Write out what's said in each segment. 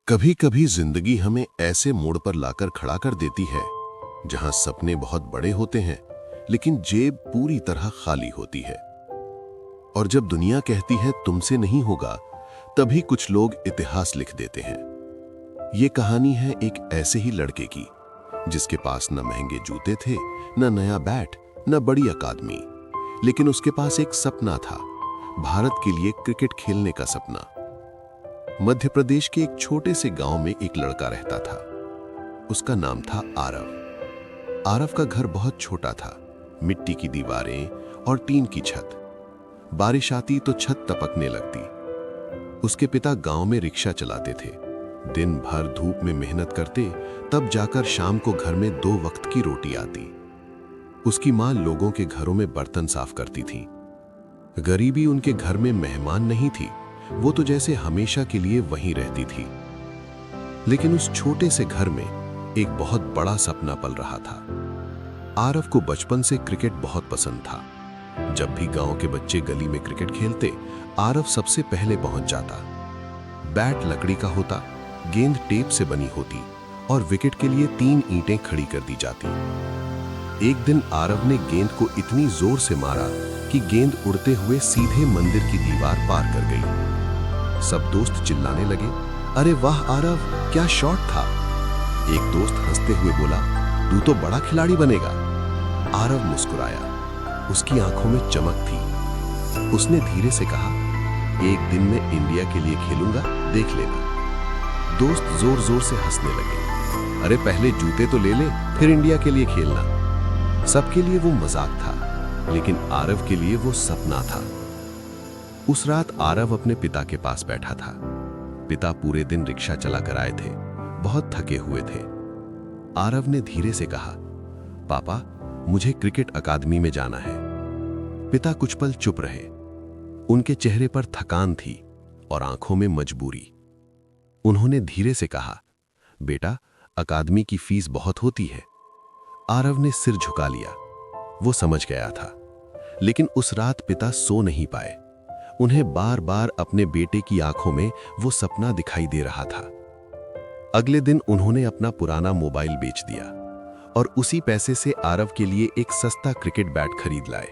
कभी कभी जिंदगी हमें ऐसे मोड़ पर लाकर खड़ा कर देती है जहां सपने बहुत बड़े होते हैं लेकिन जेब पूरी तरह खाली होती है। और जब दुनिया कहती है तुमसे नहीं होगा, तभी कुछ लोग इतिहास लिख देते हैं। ये कहानी है एक ऐसे ही लड़के की जिसके पास न महंगे जूते थे, न नया बैट, न बड़ी अकादमी, लेकिन उसके पास एक सपना था, भारत के लिए क्रिकेट खेलने का सपना। मध्य प्रदेश के एक छोटे से गांव में एक लड़का रहता था। उसका नाम था आरव। आरव का घर बहुत छोटा था, मिट्टी की दीवारें और टीन की छत। बारिश आती तो छत टपकने लगती। उसके पिता गांव में रिक्शा चलाते थे, दिन भर धूप में मेहनत करते, तब जाकर शाम को घर में 2 वक्त की रोटी आती। उसकी मां लोगों के घरों में बर्तन साफ करती थी। गरीबी उनके घर में मेहमान नहीं थी, वो तो जैसे हमेशा के लिए वहीं रहती थी। लेकिन उस छोटे से घर में एक बहुत बड़ा सपना पल रहा था। आरव को बचपन से क्रिकेट बहुत पसंद था। जब भी गांव के बच्चे गली में क्रिकेट खेलते, आरव सबसे पहले पहुंच जाता। बैट लकड़ी का होता, गेंद टेप से बनी होती और विकेट के लिए 3 ईंटें खड़ी कर दी जाती। एक दिन आरव ने गेंद को इतनी जोर से मारा कि गेंद उड़ते हुए सीधे मंदिर की दीवार पार कर गई। सब दोस्त चिल्लाने लगे, अरे वाह आरव, क्या शॉट था। एक दोस्त हंसते हुए बोला, तू तो बड़ा खिलाड़ी बनेगा। आरव मुस्कुराया, उसकी आंखों में चमक थी। उसने धीरे से कहा, एक दिन मैं इंडिया के लिए खेलूंगा, देख लेना। दोस्त जोर जोर से हंसने लगे, अरे पहले जूते तो ले ले, फिर इंडिया के लिए खेलना। सबके लिए वो मजाक था, लेकिन आरव के लिए वो सपना था। उस रात आरव अपने पिता के पास बैठा था। पिता पूरे दिन रिक्शा चलाकर आए थे, बहुत थके हुए थे। आरव ने धीरे से कहा, पापा, मुझे क्रिकेट अकादमी में जाना है। पिता कुछ पल चुप रहे। उनके चेहरे पर थकान थी और आंखों में मजबूरी। उन्होंने धीरे से कहा, बेटा, अकादमी की फीस बहुत होती है। आरव ने सिर झुका लिया। वो समझ गया था, लेकिन उस रात पिता सो नहीं पाए। उन्हें बार बार अपने बेटे की आंखों में वो सपना दिखाई दे रहा था। अगले दिन उन्होंने अपना पुराना मोबाइल बेच दिया और उसी पैसे से आरव के लिए एक सस्ता क्रिकेट बैट खरीद लाए।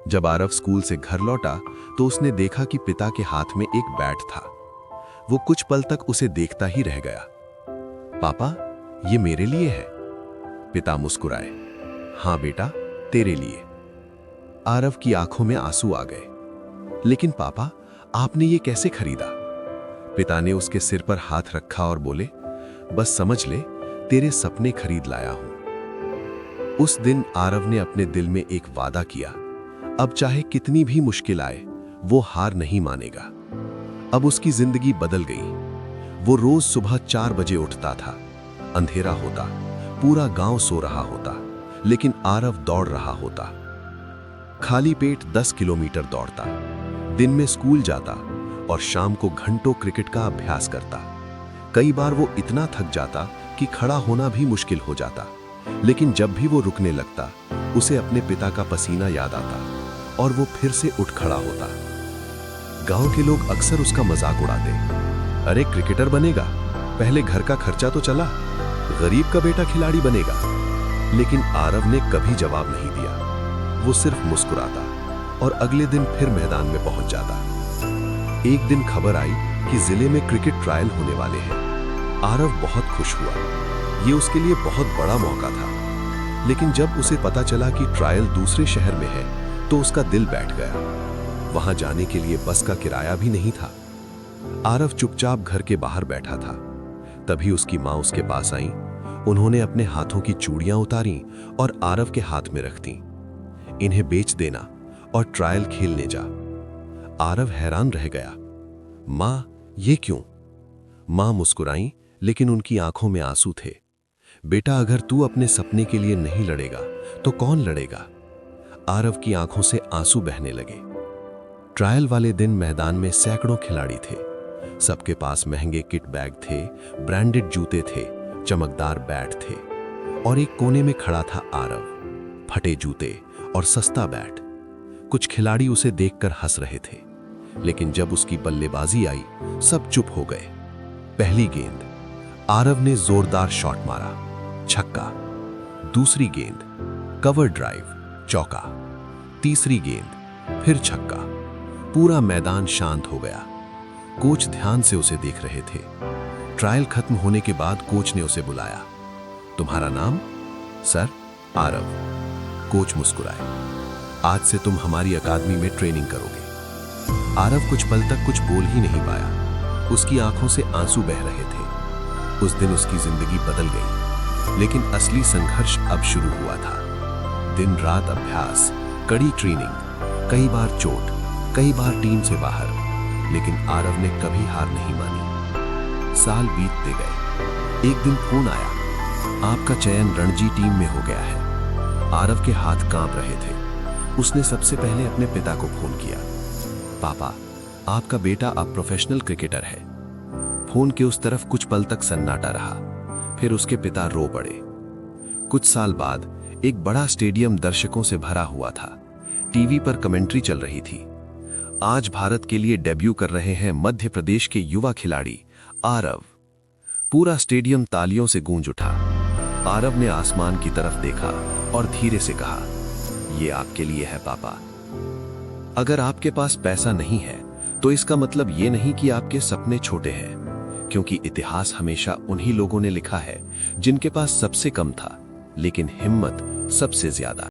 जब आरव स्कूल से घर लौटा तो उसने देखा कि पिता के हाथ में एक बैट था। वो कुछ पल तक उसे देखता ही रह गया। पापा, ये मेरे लिए है। पिता मुस्कुराए, हाँ बेटा, तेरे लिए। आरव की आंखों में आंसू आ गए। लेकिन पापा, आपने ये कैसे खरीदा? पिता ने उसके सिर पर हाथ रखा और बोले, बस समझ ले, तेरे सपने खरीद लाया हूं। उस दिन आरव ने अपने दिल में एक वादा किया, अब चाहे कितनी भी मुश्किल आए, वो हार नहीं मानेगा। अब उसकी जिंदगी बदल गई। वो रोज सुबह 4 बजे उठता था। अंधेरा होता, पूरा गांव सो रहा होता, लेकिन आरव दौड़ रहा होता। खाली पेट 10 किलोमीटर दौड़ता, दिन में स्कूल जाता और शाम को घंटों क्रिकेट का अभ्यास करता। कई बार वो इतना थक जाता कि खड़ा होना भी मुश्किल हो जाता, लेकिन जब भी वो रुकने लगता, उसे अपने पिता का पसीना याद आता और वो फिर से उठ खड़ा होता। गांव के लोग अक्सर उसका मजाक उड़ाते, अरे क्रिकेटर बनेगा, पहले घर का खर्चा तो चला, गरीब का बेटा खिलाड़ी बनेगा। लेकिन आरव ने कभी जवाब नहीं दिया। वो सिर्फ मुस्कुराता और अगले दिन फिर मैदान में पहुंच जाता। एक दिन खबर आई कि जिले में क्रिकेट ट्रायल होने वाले हैं। आरव बहुत खुश हुआ। ये उसके लिए बहुत बड़ा मौका था। लेकिन जब उसे पता चला कि ट्रायल दूसरे शहर में है, तो उसका दिल बैठ गया। वहां जाने के लिए बस का किराया भी नहीं था। आरव चुपचाप घर के बाहर बैठा था। तभी उसकी मां उसके पास आई। उन्होंने अपने हाथों की चूड़ियां उतारी और आरव के हाथ में रख दी। इन्हें बेच देना और ट्रायल खेलने जा। आरव हैरान रह गया। मां, ये क्यों? मां मुस्कुराई, लेकिन उनकी आंखों में आंसू थे। बेटा, अगर तू अपने सपने के लिए नहीं लड़ेगा तो कौन लड़ेगा? आरव की आंखों से आंसू बहने लगे। ट्रायल वाले दिन मैदान में सैकड़ों खिलाड़ी थे। सबके पास महंगे किट बैग थे, ब्रांडेड जूते थे, चमकदार बैट थे और एक कोने में खड़ा था आरव, फटे जूते और सस्ता बैट। कुछ खिलाड़ी उसे देखकर हंस रहे थे, लेकिन जब उसकी बल्लेबाजी आई, सब चुप हो गए। पहली गेंद, आरव ने जोरदार शॉट मारा, छक्का। दूसरी गेंद, कवर ड्राइव, चौका। तीसरी गेंद, फिर छक्का। पूरा मैदान शांत हो गया। कोच ध्यान से उसे देख रहे थे। ट्रायल खत्म होने के बाद कोच ने उसे बुलाया। तुम्हारा नाम? सर, आरव। कोच मुस्कुराए। आज से तुम हमारी अकादमी में ट्रेनिंग करोगे। आरव कुछ पल तक कुछ बोल ही नहीं पाया। उसकी आंखों से आंसू बह रहे थे। उस दिन उसकी जिंदगी बदल गई, लेकिन असली संघर्ष अब शुरू हुआ था। दिन रात अभ्यास, कड़ी ट्रेनिंग, कई बार चोट, कई बार टीम से बाहर, लेकिन आरव ने कभी हार नहीं मानी। साल बीतते गए। एक दिन फोन आया, आपका चयन रणजी टीम में हो गया है। आरव के हाथ कांप रहे थे। उसने सबसे पहले अपने पिता को फोन किया। पापा, आपका बेटा अब प्रोफेशनल क्रिकेटर है। फोन के उस तरफ कुछ पल तक सन्नाटा रहा। फिर उसके पिता रो पड़े। कुछ साल बाद एक बड़ा स्टेडियम दर्शकों से भरा हुआ था। टीवी पर कमेंट्री चल रही थी। आज भारत के लिए डेब्यू कर रहे हैं मध्य प्रदेश के युवा खिलाड़ी आरव। पूरा स्टेडियम तालियों से गूंज उठा। आरव ने आसमान की तरफ देखा और धीरे से कहा, ये आपके लिए है पापा। अगर आपके पास पैसा नहीं है तो इसका मतलब ये नहीं कि आपके सपने छोटे हैं, क्योंकि इतिहास हमेशा उन्हीं लोगों ने लिखा है जिनके पास सबसे कम था, लेकिन हिम्मत सबसे ज्यादा।